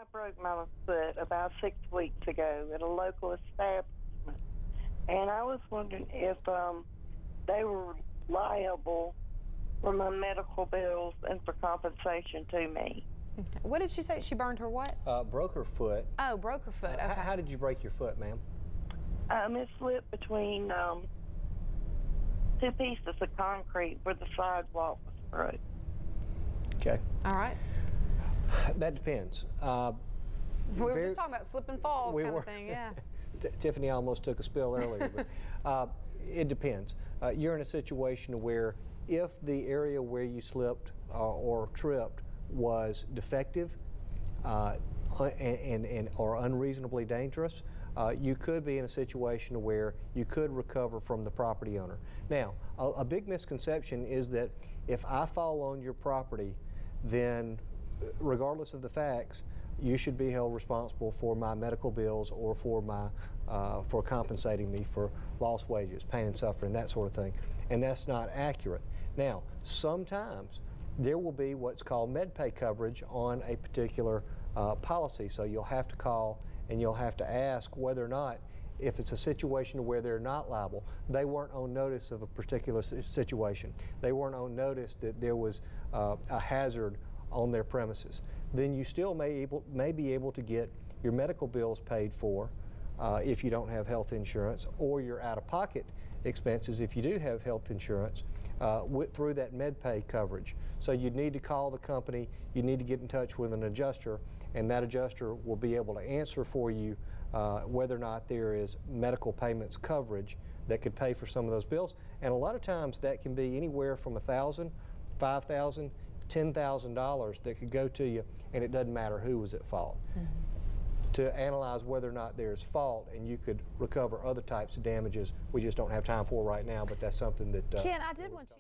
I broke my foot about 6 weeks ago at a local establishment, and I was wondering if they were liable for my medical bills and for compensation to me. Okay. What did she say? She burned her what? Broke her foot. Oh, broke her foot. Okay. How did you break your foot, ma'am? It slipped between two pieces of concrete where the sidewalk was broke. Okay. All right. That depends. We were just talking about slip and falls kind of thing, yeah. Tiffany almost took a spill earlier, but it depends. You're in a situation where if the area where you slipped or tripped was defective or unreasonably dangerous, you could be in a situation where you could recover from the property owner. Now, a big misconception is that if I fall on your property, then regardless of the facts, you should be held responsible for my medical bills or for my for compensating me for lost wages, pain and suffering, that sort of thing. And that's not accurate. Now, sometimes there will be what's called MedPay coverage on a particular policy. So you'll have to call and you'll have to ask whether or not, if it's a situation where they're not liable, they weren't on notice of a particular situation. They weren't on notice that there was a hazard on their premises. Then you still may be able to get your medical bills paid for if you don't have health insurance, or your out-of-pocket expenses if you do have health insurance through that MedPay coverage. So you'd need to call the company, you need to get in touch with an adjuster, and that adjuster will be able to answer for you whether or not there is medical payments coverage that could pay for some of those bills. And a lot of times that can be anywhere from $1,000, $5,000, $10,000 that could go to you, and it doesn't matter who was at fault. To analyze whether or not there's fault, and you could recover other types of damages we just don't have time for right now, but that's something that Ken, I did want you